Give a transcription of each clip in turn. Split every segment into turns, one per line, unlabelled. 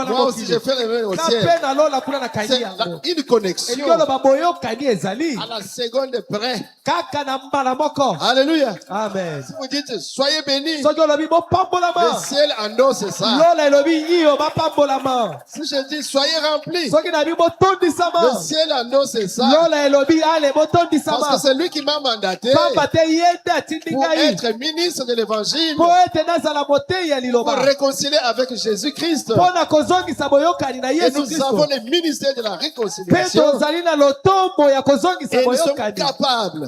Moi aussi, j'ai fait le même au ciel. C'est une connexion à la seconde près. Alléluia.
Amen.
Si vous dites, soyez bénis, le ciel annonce ça. Si je dis, soyez remplis, le ciel annonce ça. Parce que c'est lui qui m'a mandaté pour être ministre de l'évangile, pour réconcilier avec Jésus-Christ. Et nous avons le ministère de la réconciliation. Et nous sommes capables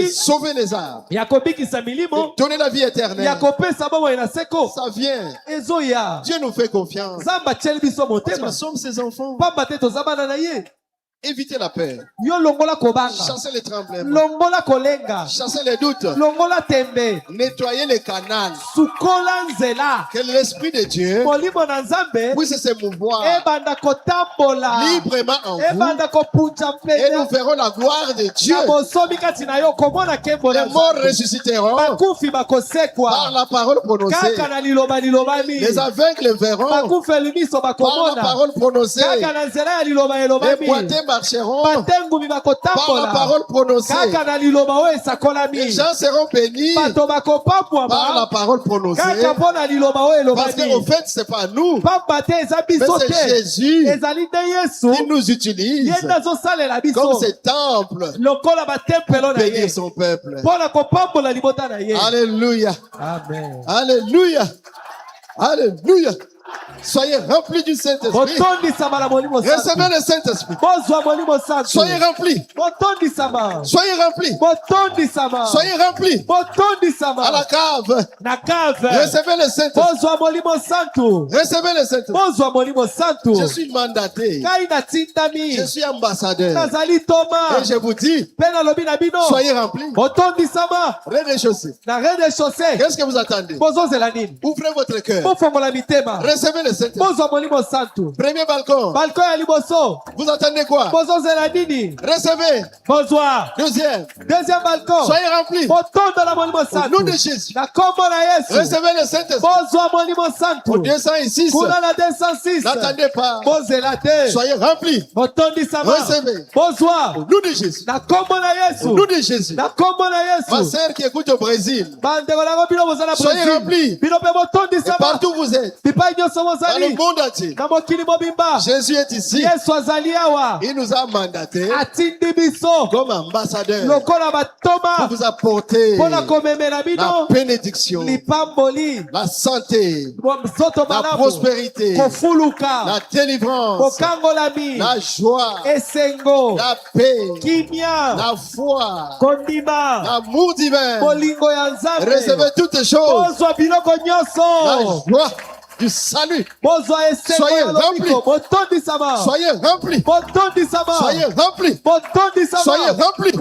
de sauver les âmes, de donner la vie éternelle. Ça vient. Dieu nous fait confiance. Parce que nous sommes ses enfants. Évitez la peur. Chassez les tremblements. Chassez les doutes. Nettoyez les canaux. Que l'Esprit de Dieu puisse se mouvoir librement en vous. Et nous verrons la gloire de Dieu. Les morts ressusciteront par la parole prononcée. Les aveugles verront par la parole prononcée. Les boiteux marcheront par la parole prononcée. Les gens seront bénis par la parole prononcée. Parce qu'au fait, c'est pas nous, mais c'est Jésus qui nous utilise comme ses temples pour bénir son peuple. Alléluia.
Amen.
Alléluia. Alléluia. Soyez remplis du Saint-Esprit. Recevez le Saint-Esprit. Soyez remplis. Soyez remplis. Soyez remplis. À la cave. Recevez le Saint-Esprit. Recevez le Saint-Esprit. Je suis mandaté. Je suis ambassadeur. Et je vous dis, soyez remplis. Rez-de-chaussée. Qu'est-ce que vous attendez? Ouvrez votre cœur. Recevez le Saint-Esprit. Premier balcon. Vous attendez quoi? Recevez. Deuxième balcon. Soyez remplis. Au nom de Jésus. Recevez le Saint-Esprit. Au 206. N'attendez pas. Soyez remplis. Recevez. Au nom de Jésus. Au nom de Jésus. Ma sœur qui écoute au Brésil, soyez remplis. Et partout vous êtes, dans le monde entier, Jésus est ici. Il nous a mandaté comme ambassadeur pour vous apporter la bénédiction, la santé, la prospérité, la délivrance, la joie, la paix, la foi, l'amour divin. Recevez toutes choses. La joie du salut. Soyez remplis. Soyez remplis. Soyez remplis. Soyez remplis.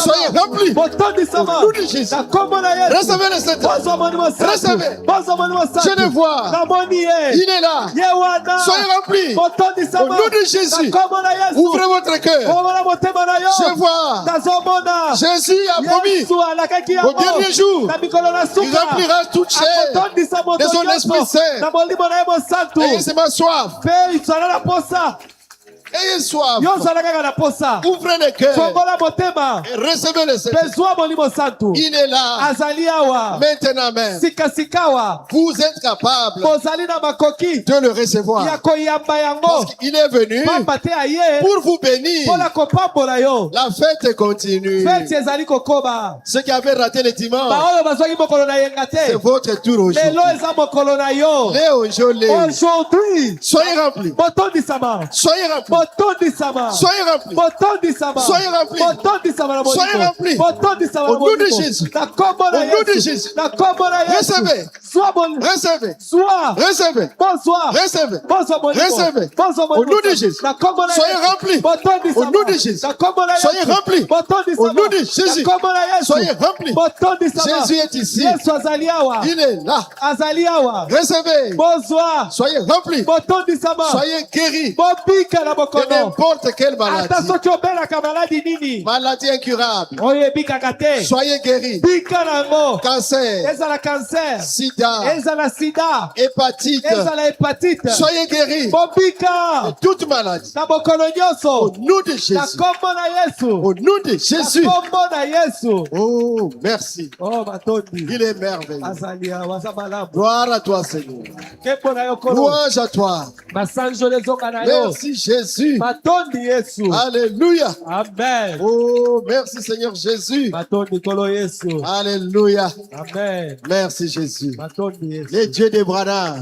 Soyez remplis. Au nom de Jésus. Recevez le Saint-Esprit. Recevez. Je le vois. Il est là. Soyez remplis. Au nom de Jésus. Ouvrez votre cœur. Je vois. Jésus a promis au dernier jour, il remplira toute chair de son Esprit Saint. Ayez seulement soif. Ayez soif. Ouvrez le cœur et recevez le Saint-Esprit. Il est là. Maintenant même. Vous êtes capable de le recevoir. Parce qu'il est venu pour vous bénir. La fête continue. Ceux qui avaient raté le dimanche, c'est votre tour aujourd'hui. Soyez remplis. Soyez remplis. Soyez remplis. Soyez remplis. Soyez remplis. Au nom de Jésus. Au nom de Jésus. Recevez. Recevez. Recevez. Recevez. Recevez. Au nom de Jésus. Soyez remplis. Au nom de Jésus. Soyez remplis. Au nom de Jésus. Soyez remplis. Jésus est ici. Il est là. Recevez. Soyez remplis. Soyez guéris. de n'importe quelle maladie. Maladie incurable. Soyez guéris. Cancer. Sida. Hépatite. Soyez guéris. De toute maladie. Au nom de Jésus. Au nom de Jésus. Oh, merci. Il est merveilleux. Gloire à toi, Seigneur. Louange à toi. Merci, Jésus. Alléluia.
Amen.
Oh, merci, Seigneur Jésus. Alléluia.
Amen.
Merci, Jésus. Le Dieu d'Abraham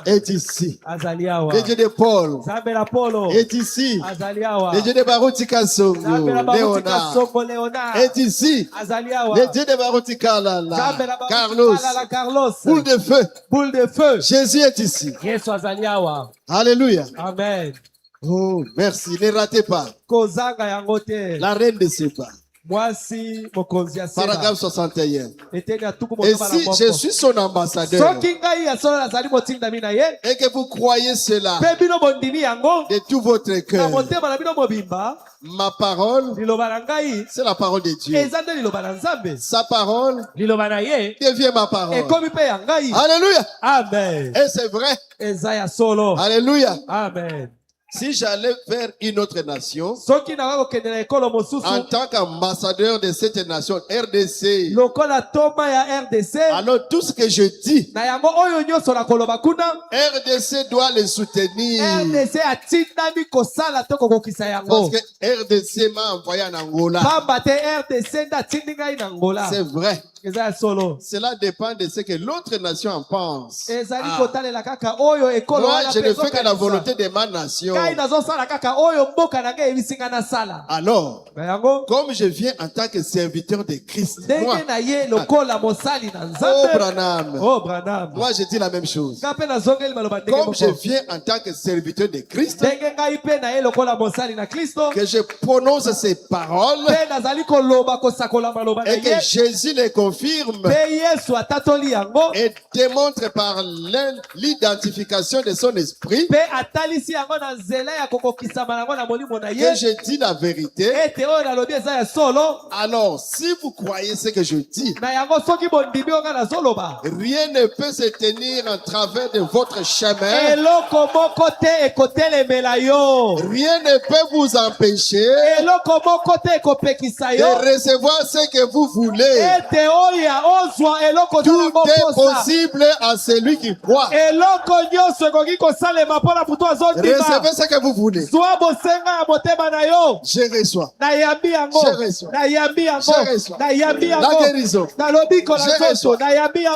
est ici. Le Dieu de Paul est ici. Le Dieu de Baruti Kasongo, Léonard, est ici. Le Dieu de Baruti Kalala, Carlos, boule de feu. Jésus est ici. Alléluia.
Amen.
Oh, merci. Ne ratez pas. La reine de Séba. Paragraphe 61. Et si je suis son ambassadeur et que vous croyez cela de tout votre cœur, ma parole, c'est la parole de Dieu. Sa parole devient ma parole. Alléluia.
Amen.
Et c'est vrai. Alléluia.
Amen.
Si j'allais vers une autre nation, en tant qu'ambassadeur de cette nation, RDC, alors tout ce que je dis, RDC doit les soutenir. Parce que RDC m'a envoyé en Angola. C'est vrai. Cela dépend de ce que l'autre nation en pense. Moi, je ne fais que la volonté de ma nation. Alors, comme je viens en tant que serviteur de Christ, moi, moi je dis la même chose. Comme je viens en tant que serviteur de Christ, que je prononce ces paroles et que Jésus les confirme et démontre par l'identification de son esprit que je dis la vérité. Alors, si vous croyez ce que je dis, rien ne peut se tenir en travers de votre chemin. Rien ne peut vous empêcher de recevoir ce que vous voulez. Tout est possible à celui qui croit. Recevez ce que vous voulez. Je reçois. La guérison. Je reçois.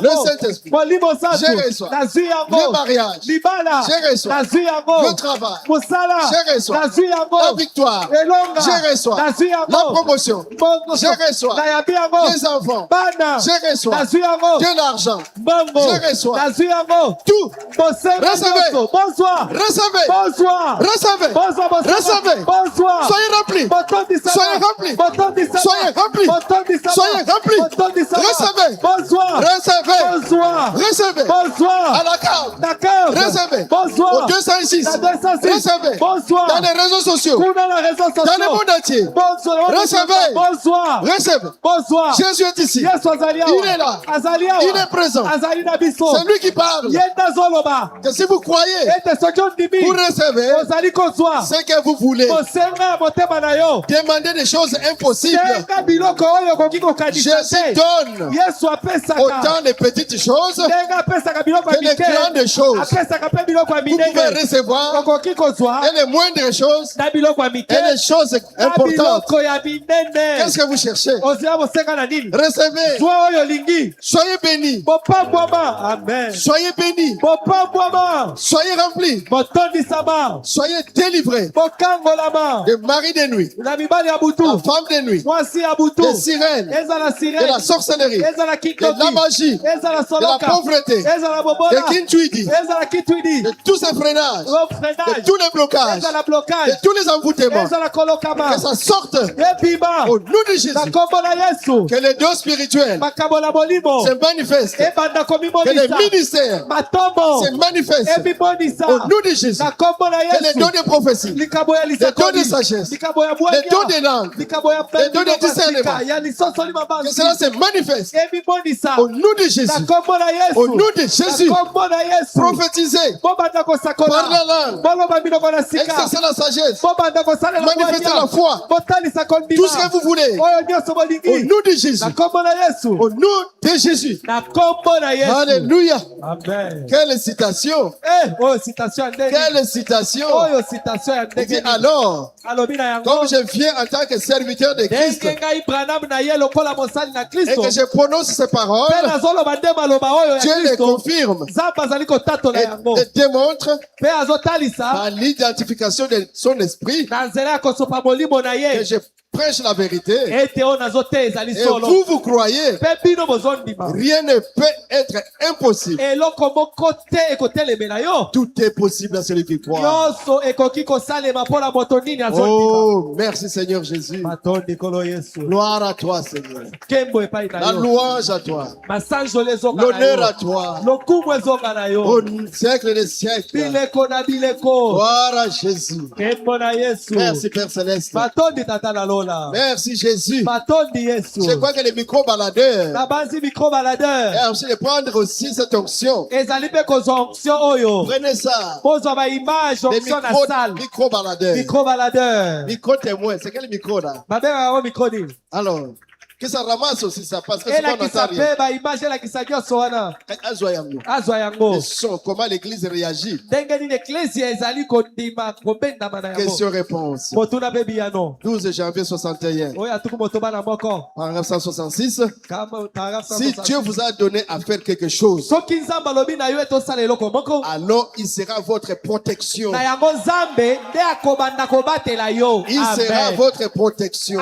Le Saint-Esprit. Je reçois. Le mariage. Je reçois. Le travail. Je reçois. La victoire. Je reçois. La promotion. Je reçois. Les enfants. Je reçois. De l'argent. Je reçois. Tout. Recevez. Recevez. Recevez. Recevez. Soyez remplis. Soyez remplis. Soyez remplis. Soyez remplis. Recevez. Recevez. Recevez. À la carte. Recevez. Au 206. Recevez. Dans les réseaux sociaux. Dans le monde entier. Recevez. Recevez. Jésus est ici. Il est là. Il est présent. C'est lui qui parle. Que si vous croyez, vous recevez ce que vous voulez. Demandez des choses impossibles. Jésus donne autant de petites choses que les grandes choses. Vous pouvez recevoir et les moindres choses et les choses importantes. Qu'est-ce que vous cherchez? Recevez. Soyez bénis.
Amen.
Soyez bénis. Soyez remplis. Soyez délivrés. De mari de nuit. La femme de nuit. Des sirènes. De la sorcellerie. De la magie. De la pauvreté. De Kintuidi. De tous ces freinages. De tous les blocages. De tous les envoûtements. Que ça sorte. Au nom de Jésus. Que les dons spirituels se manifestent. Que les ministères se manifestent. Au nom de Jésus. Que les dons de prophétie, les dons de sagesse, les dons de langue, les dons de discernement, que cela se manifeste. Au nom de Jésus. Au nom de Jésus. Prophétisez. Parlez la langue. Exercez la sagesse. Manifestez la foi. Tout ce que vous voulez. Au nom de Jésus. Au nom de Jésus. Alléluia.
Amen.
Quelle citation. Quelle citation. Il dit alors, comme je viens en tant que serviteur de Christ et que je prononce ces paroles, Dieu les confirme et démontre par l'identification de son esprit que je prêche la vérité. Et vous croyez, rien ne peut être impossible. Tout est possible à celui qui croit. Oh, merci Seigneur Jésus. Gloire à toi Seigneur. La louange à toi. L'honneur à toi. Au siècle des siècles. Gloire à Jésus. Merci Père Céleste. Merci Jésus. Je crois que les micro-baladeurs et ensuite de prendre aussi cette onction. Prenez ça. Les micro-baladeurs. Micro-témoin. C'est quel micro là? Alors, que ça ramasse aussi ça parce que souvent on n'entend rien. Le son, comment l'église réagit. Question-réponse. 12 janvier 61. Paragraphe 166. Si Dieu vous a donné à faire quelque chose, alors il sera votre protection. Il sera votre protection.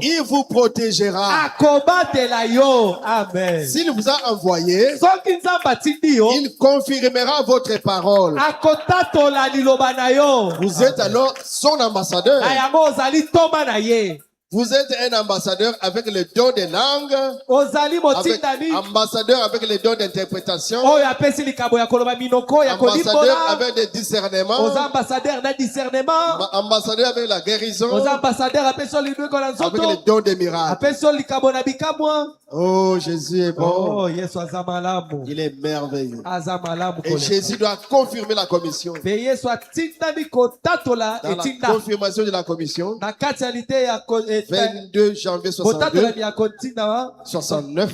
Il vous protégera.
Amen.
S'il vous a envoyé, il confirmera votre parole. Vous êtes alors son ambassadeur. Vous êtes un ambassadeur avec le don de langue, ambassadeur avec le don d'interprétation, ambassadeur avec le discernement, ambassadeur avec la guérison, avec le don des miracles. Oh, Jésus est bon. Il est merveilleux. Et Jésus doit confirmer la commission. Dans la confirmation de la commission, 22 janvier 62, 69.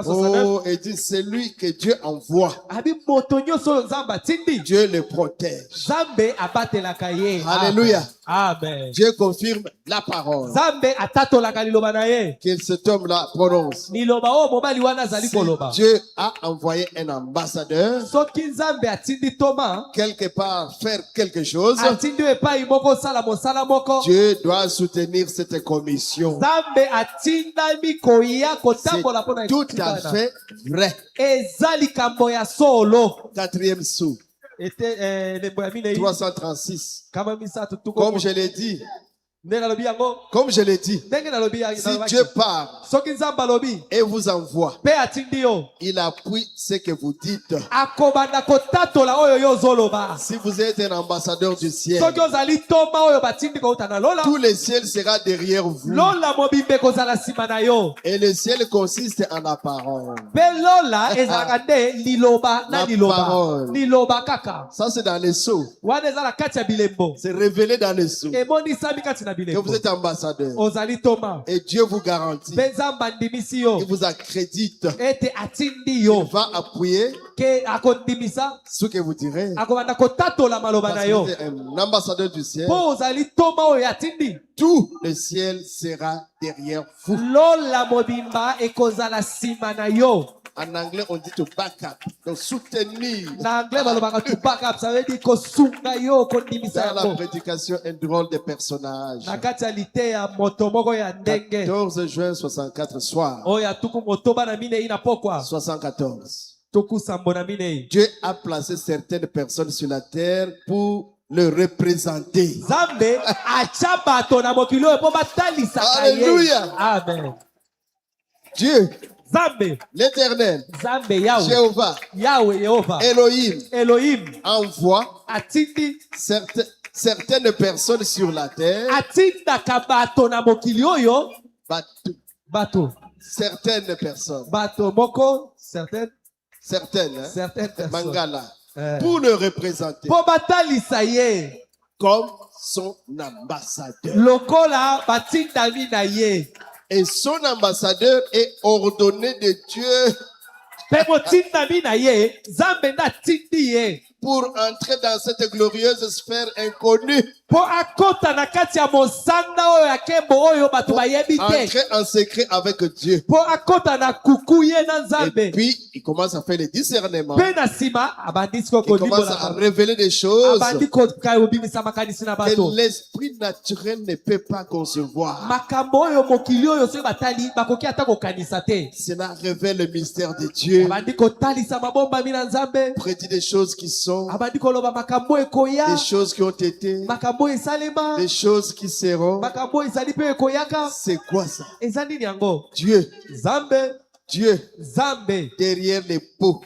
Oh, et dit c'est lui que Dieu envoie. Dieu le protège. Alléluia.
Amen.
Dieu confirme la parole qu'il cet homme-là prononce. Si Dieu a envoyé un ambassadeur quelque part faire quelque chose, Dieu doit soutenir cette commission. C'est tout à fait vrai. Quatrième sou. 336. Comme je l'ai dit. Comme je l'ai dit, si Dieu parle et vous envoie, il appuie ce que vous dites. Si vous êtes un ambassadeur du ciel, tout le ciel sera derrière vous. Et le ciel consiste en la parole. La parole. Ça c'est dans les sceaux. C'est révélé dans les sceaux. Que vous êtes ambassadeur. Et Dieu vous garantit. Il vous accrédite. Il va appuyer ce que vous direz. Parce que vous êtes un ambassadeur du ciel. Tout le ciel sera derrière vous. En anglais, on dit to back up. Donc, soutenir. Dans la prédication, un drôle de personnage. 14 juin 64 soir. 74. Dieu a placé certaines personnes sur la terre pour le représenter. Alléluia.
Amen.
Dieu
Zambe.
L'Éternel,
Zambe Yahweh.
Jéhovah,
Yahweh Yehova. Elohim.
Envoie
Atindi.
certaines personnes sur la terre.
Atinda kabato na mokili oyo. Bato.
Certaines personnes.
Bato moko. Certaines.
Certaines. Hein?
Certaines personnes.
Mangala. Pour le représenter.
Po batali saye.
Comme son ambassadeur.
Lokola batinda na ye.
Et son ambassadeur est ordonné de Dieu pour entrer dans cette glorieuse sphère inconnue. Pour entrer en secret avec Dieu. Et puis, il commence à faire le discernement. Il commence à révéler des choses que l'esprit naturel ne peut pas concevoir. Cela révèle le mystère de Dieu. Prédit des choses qui sont, des choses qui ont été, des choses qui seront. C'est quoi ça? Dieu. Dieu. Derrière les peaux.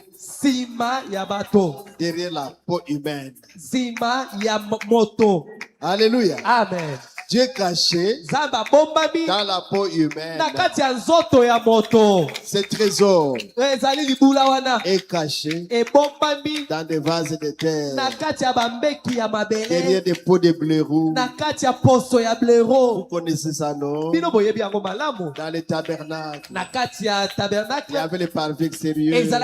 Derrière la peau humaine. Alléluia.
Amen.
Dieu caché dans la peau humaine. Ce trésor est caché dans des vases de terre, derrière des pots de blaireau. Vous connaissez ça, non? Dans les tabernacles, il y avait les parvis extérieurs, il y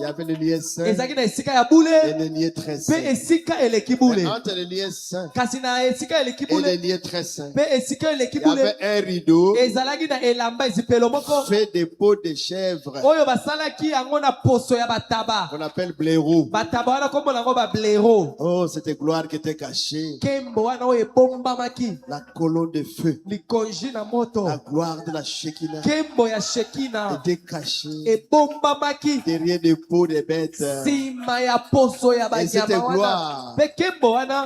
avait le lieu saint et le lieu très saint. Entre le lieu saint et le lieu très saint, il y avait un rideau fait de peaux de chèvre qu'on appelle blaireau. Oh, cette gloire qui était cachée, la colonne de feu, la gloire de la Shekinah était cachée derrière des peaux de bêtes. Et cette gloire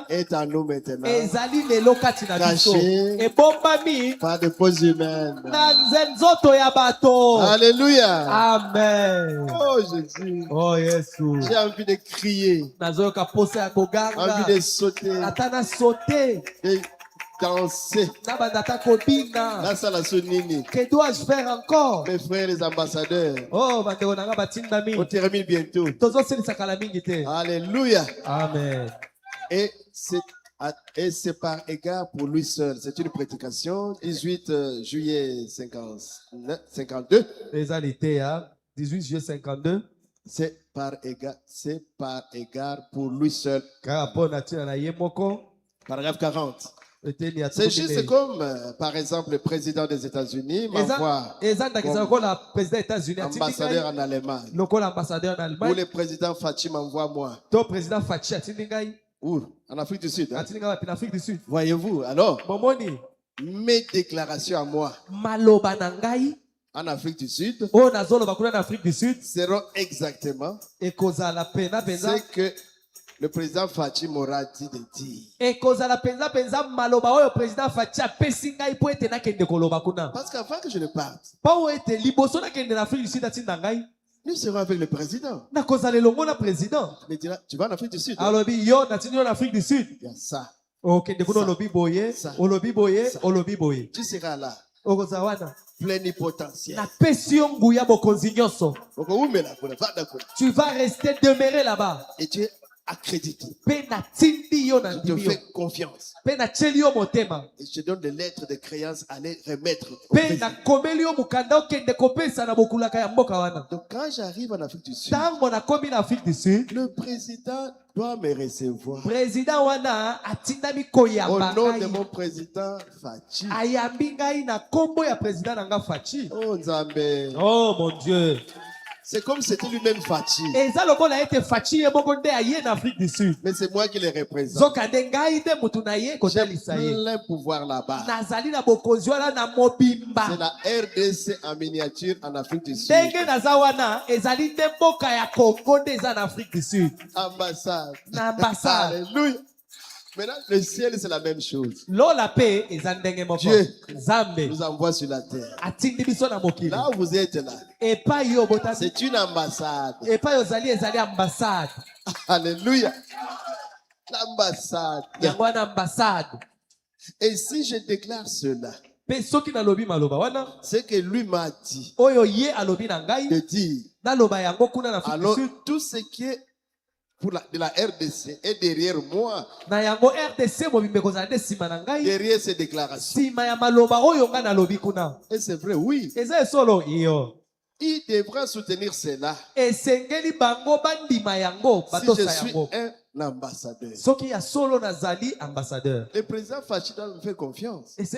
est en nous maintenant, cachée par des peaux humaines. Alléluia.
Amen.
Oh Jésus.
Oh yes.
J'ai envie de crier, envie de sauter, de danser.
Que dois-je faire encore?
Mes frères les ambassadeurs,
Oh,
on termine bientôt. Alléluia.
Amen.
Et c'est par égard pour lui seul. C'est une prédication, 18 juillet 52.
18 juillet 52.
C'est par égard pour lui seul. Paragraphe 40. C'est juste comme, par exemple, le président des États-Unis m'envoie ambassadeur en Allemagne. Ou le président Fachi m'envoie moi. Où? En Afrique du Sud. Hein? Voyez-vous, alors, mes déclarations à moi en Afrique du Sud seront exactement ce que le président Fachi m'aura dit de dire. Parce qu'avant que je ne parte, nous serons avec le président. Il me dira, tu vas en Afrique du Sud. Hein? Il y a ça. Tu seras là. Plénipotentiel.
Tu vas rester demeuré là-bas.
Et tu es accrédité.
Je
te fais confiance. Et je donne des lettres de créance à les remettre. Donc quand j'arrive en Afrique du Sud, le président doit me recevoir. Au nom de mon président Fachi. Oh Nzambe.
Oh mon Dieu.
C'est comme si c'était lui-même Fachi. Mais c'est moi qui le représente. J'ai plein pouvoir là-bas. C'est la RDC en miniature en Afrique du Sud. Ambassade.
Ambassade.
Alléluia. Maintenant, le ciel, c'est la même chose.
Dieu
nous envoie sur la terre. Là où vous êtes là, c'est une ambassade. Alléluia. L'ambassade. Et si je déclare cela, c'est que lui m'a dit de dire, alors tout ce qui est de la RDC est derrière moi. Derrière ces déclarations. Et c'est vrai, oui. Il devra soutenir cela. Si je suis un ambassadeur. Le président Fachi doit me faire confiance. Il ne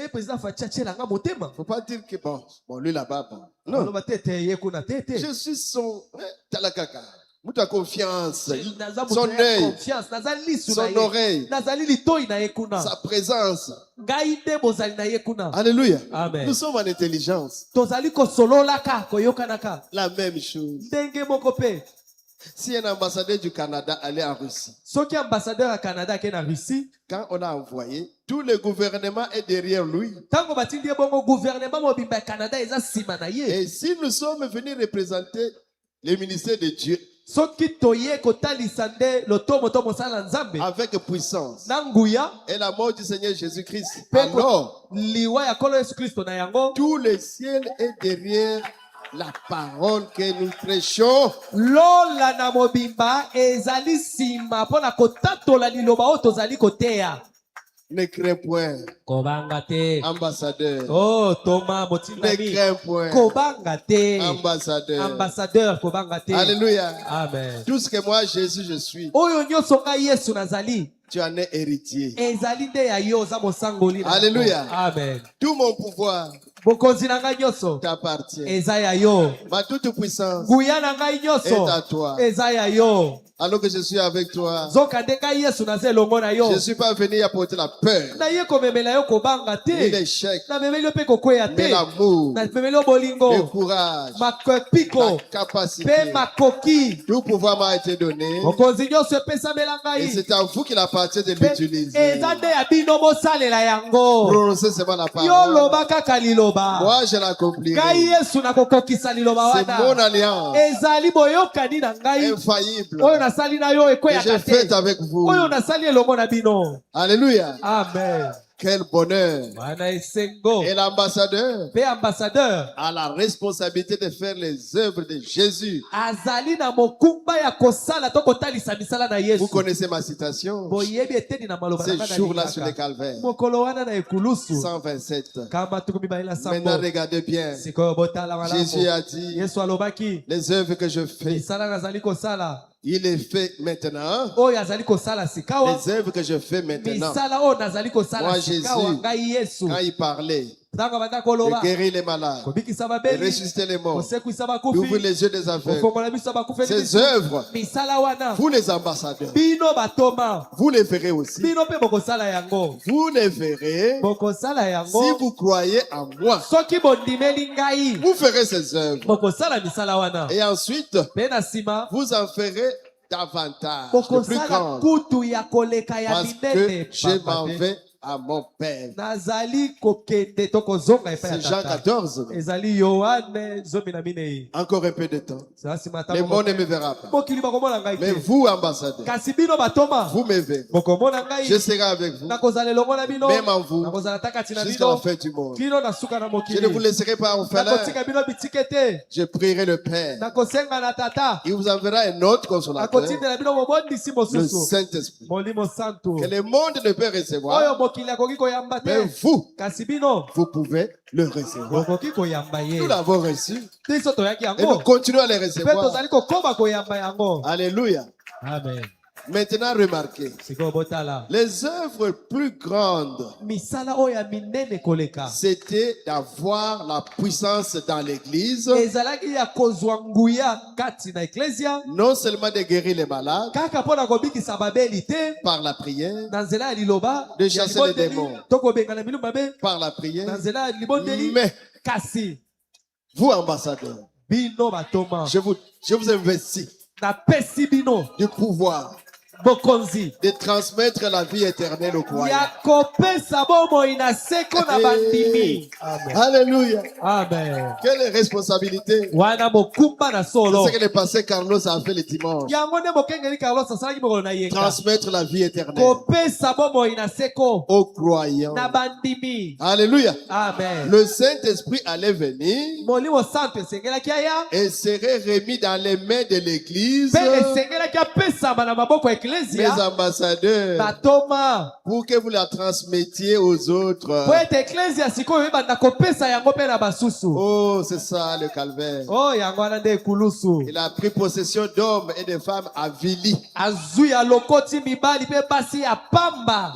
faut pas dire que bon lui là-bas, bon. Non. Je suis son talakaka. Muta confiance, son œil, son oreille, sa présence. Alléluia. Amen. Nous sommes en intelligence. La même chose. Si un ambassadeur du Canada allait en Russie, quand on a envoyé, tout le gouvernement est derrière lui. Et si nous sommes venus représenter le ministère de Dieu, avec puissance et la mort du Seigneur Jésus-Christ, alors tout le ciel est derrière la parole que nous prêchons. Ne crains point, ambassadeur.
Oh, Thomas,
ne crains point,
ambassadeur.
Alléluia.
Amen.
Tout ce que moi, Jésus, je suis, tu en es héritier. Alléluia.
Amen.
Tout mon pouvoir t'appartient. Ma toute puissance est à toi. Alors que je suis avec toi, je ne suis pas venu apporter la peur, ni l'échec, mais l'amour, le courage, la capacité. Tout pouvoir m'a été donné. Et c'est à vous qu'il appartient de l'utiliser. Prononcez seulement la parole. Moi, je l'accomplirai. C'est mon alliance infaillible que j'ai faite avec vous. Alléluia.
Amen.
Quel bonheur. Et l'ambassadeur a la responsabilité de faire les œuvres de Jésus. Vous connaissez ma citation. Ce jour-là sur le calvaire. 127. Maintenant regardez bien. Jésus a dit, les œuvres que je fais, il les fait maintenant. Les œuvres que je fais maintenant. Moi, Jésus, quand il parlait, de guérir les malades, de ressusciter les morts, d'ouvrir les yeux des aveugles, ces œuvres, vous les ambassadeurs, vous les verrez aussi. Vous les verrez si vous croyez en moi. Vous ferez ces œuvres. Et ensuite, vous en ferez davantage, de plus grande, parce que je m'en vais à mon Père. C'est Jean 14. Encore un peu de temps. Le monde ne me verra pas. Mais vous, ambassadeurs, vous me verrez. Je serai avec vous, même en vous, jusqu'à la fin du monde. Je ne vous laisserai pas orphelin. Je prierai le Père. Il vous enverra un autre consolateur, le Saint-Esprit, que le monde ne peut recevoir. Mais vous, vous pouvez le recevoir. Nous l'avons reçu. Et nous continuons à le recevoir. Alléluia.
Amen.
Maintenant, remarquez, les œuvres plus grandes, c'était d'avoir la puissance dans l'église, non seulement de guérir les malades, par la prière, de chasser les démons, par la prière, mais vous, ambassadeurs, je vous investis du pouvoir
bokonzi
de transmettre la vie éternelle aux croyants.
ya kopesa bomoi na seko na bandimi.
Amen. Alléluia.
Amen.
Quelle responsabilité.
Wana mokumba na solo.
C'est ce que le pasteur Carlos a fait le dimanche.
Yango ne mokengeli Carlos asalaki mokolo na yenga.
Transmettre la vie éternelle
Kopesa bomoi na seko
aux croyants.
na bandimi.
Alléluia.
Amen.
Le Saint-Esprit allait venir
Molimo santo esengelaki aya
et serait remis dans les mains de l'église,
pe esengelaki apesama na maboko ya
les
eklesia
ambassadeurs,
batoma
pour que vous la transmettiez aux autres.
po ete eklesia sikoyo ebanda kopesa yango mpe na basusu.
Oh, c'est ça le calvaire.
Oh, yango wana nde ekulusu.
Il a pris possession d'hommes et de femmes avilis.
Azui alokoti mibali pe basi ya pamba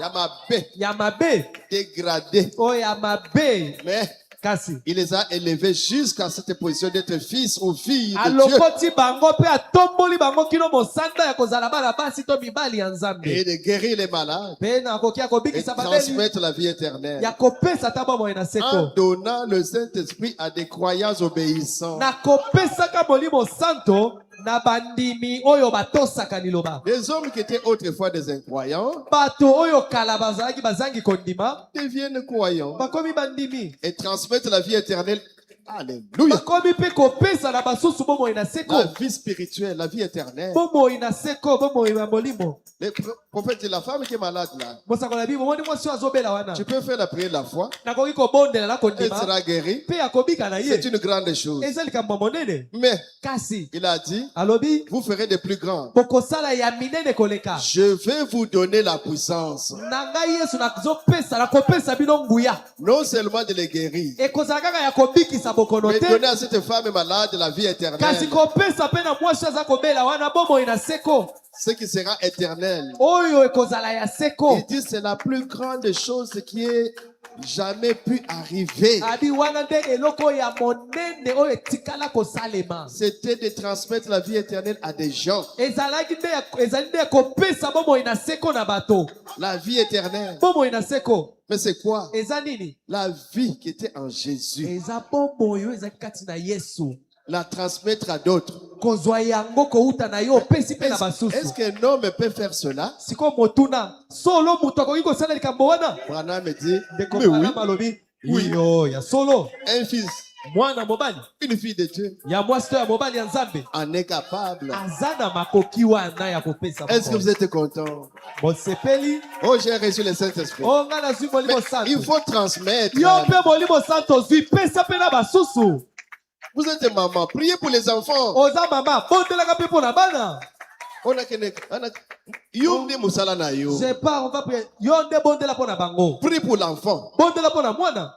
ya mabe
dégradés.
Oh, ya mabe.
Mais
kasi
il les a élevés jusqu'à cette position d'être fils ou filles de
alokoti bango pe atomboli bango kino mosanda ya kozala bana basi to mibali ya nzambe.
Et de guérir les malades.
Pe na koki ya kobikisa
Et transmettre la vie éternelle.
ya kopesa ta bomoi na seko.
En donnant le Saint-Esprit à des croyants obéissants.
Na kopesa ka molimo santo na bandimi oyo batosaka liloba.
Les hommes qui étaient autrefois des incroyants
Bato oyo kala bazalaki bazangi kondima
deviennent croyants
bakomi bandimi
et transmettent la vie éternelle. Alléluia.
bakomi pe kopesa na basusu bomoi na seko.
La vie spirituelle, la vie éternelle.
Bomoi na seko bomoi ya molimo.
Le prophète dit la femme qui est malade là.
Mosako na bibo moni mwasi azobela wana.
Tu peux faire la prière de la foi.
Nakoki kobondela na
Elle
kondima
sera guérie.
pe akobika na ye.
C'est une grande chose.
Eza likambo monene.
Mais
Kasi
il a dit,
alobi
vous ferez de plus grands.
bokosala ya minene koleka.
Je vais vous donner la puissance.
Na ngai Yesu nakopesa na kopesa bino nguya.
Non seulement de les guérir,
Ekozala kaka ya kobikisa bokono
mais
te.
donner à cette femme malade la vie éternelle.
Kasi kopesa pe na mwasi aza kobela wana bomoi na seko.
Ce qui sera éternel.
Oyo ekozala ya seko.
Il dit c'est la plus grande chose qui ait jamais pu arriver.
Abi wana nde eloko ya monene oyo etikala kosalema.
C'était de transmettre la vie éternelle à des gens.
Ezalaki nde kopesa bomoi na seko na bato.
La vie éternelle.
Bomoi na seko.
Mais c'est quoi?
Eza nini?
La vie qui était en Jésus.
Eza bomoi oyo ezaki kati na Yesu.
La transmettre à d'autres.
Kozwa yango kouta na yo pesi pe na basusu.
Est-ce qu'un homme peut faire cela?
Siko motuna solo mutu akoki kosala likambo wana.
Branham me dit, mais
oui. Malobi. Oui, oh, ya solo.
Un fils.
Mwana mobali.
Une fille de Dieu.
Ya mwasi to ya mobali ya Nzambe.
En est capable.
Azana makoki wana ya kopesa.
Est-ce que vous êtes content?
Bon sepeli.
Oh, j'ai reçu le Saint-Esprit.
Oh, ngana zui molimo santo.
Il faut transmettre.
Yo pe molimo santo zui pesa pe na basusu.
Vous êtes maman, priez pour les enfants.
Oza mama, bondelaka pe pona bana. Je pars, on va prier. Yo nde bondela pona bango.
Prie pour l'enfant.
Bondela pona mwana.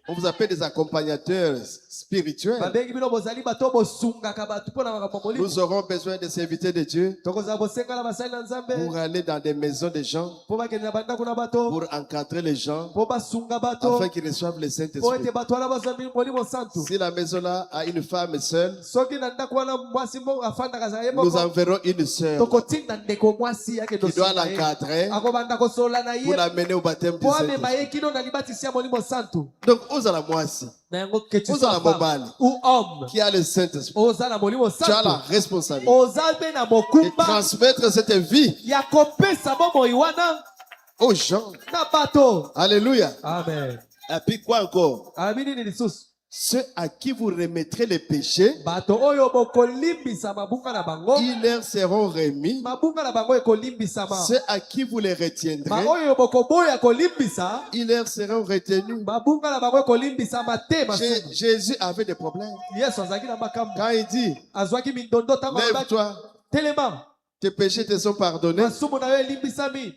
On vous appelle des accompagnateurs spirituels. Nous aurons besoin de serviteurs de Dieu pour aller dans des maisons de gens, pour encadrer les gens, afin qu'ils reçoivent le Saint-Esprit. Si la maison-là a une femme seule, nous enverrons une sœur qui doit l'encadrer pour l'amener au baptême du Saint-Esprit. Donc, aux alamoisi, aux alamobali,
ou homme
qui a le Saint-Esprit, tu as la responsabilité de transmettre cette vie aux gens. Alléluia.
Amen.
Et puis quoi encore? Ceux à qui vous remettrez les péchés, ils leur seront remis. Ceux à qui vous les retiendrez, ils leur seront retenus. Jésus avait des problèmes. Quand il dit, lève-toi, tes péchés te sont pardonnés.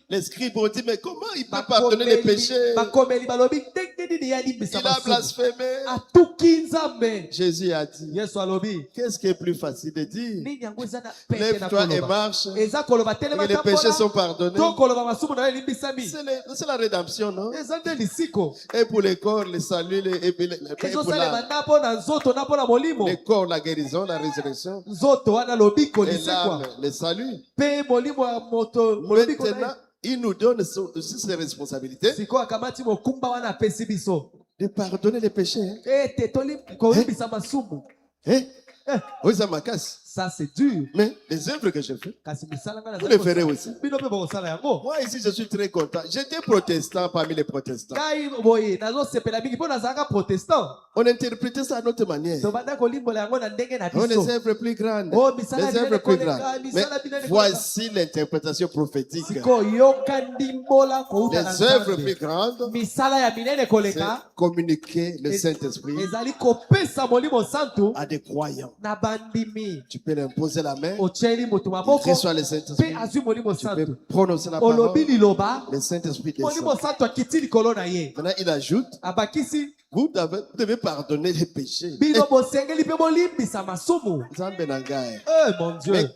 Les scribes ont dit, mais comment il peut pardonner les péchés? Il a blasphémé. Jésus a dit, qu'est-ce qui est plus facile de dire? Lève-toi et marche. Et les péchés sont pardonnés. C'est la rédemption, non? Et pour les corps, le salut, et pour le corps, la guérison, la résurrection. Et l'âme, le salut. Maintenant, il nous donne aussi ses responsabilités de pardonner les péchés.
Ça, c'est dur.
Mais les œuvres que je fais, vous les ferez aussi. Moi, ici, je suis très content. J'étais protestant parmi les protestants. On interprétait ça à notre manière. On les œuvres plus grandes. Les œuvres plus grandes. Mais voici l'interprétation prophétique. Les œuvres plus grandes, c'est communiquer le Saint-Esprit à des croyants. Tu peux leur imposer la main, il reçoit le Saint-Esprit, tu peux prononcer la parole, le Saint-Esprit descend. Maintenant, il ajoute, vous devez pardonner les péchés. Mais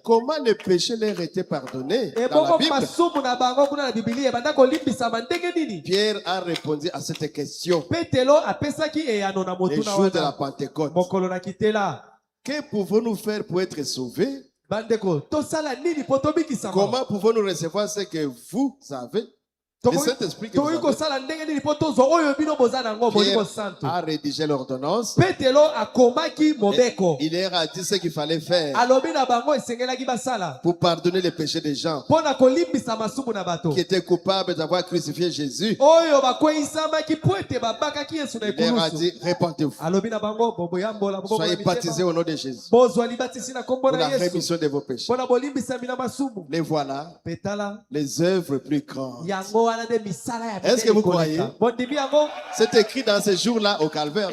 comment les péchés leur étaient pardonnés dans la Bible? Pierre a répondu à cette question les jours de la Pentecôte. Que pouvons-nous faire pour être sauvés? Comment pouvons-nous recevoir ce que vous avez? Le Saint-Esprit que vous avez. Pierre a rédigé l'ordonnance. Il leur a dit ce qu'il fallait faire pour pardonner les péchés des gens qui étaient coupables d'avoir crucifié Jésus. Il leur a dit, répentez-vous. Soyez baptisés au nom de Jésus pour la rémission de vos péchés. Les voilà, les œuvres plus grandes. Est-ce que vous croyez? C'est écrit dans ces jours-là au Calvaire.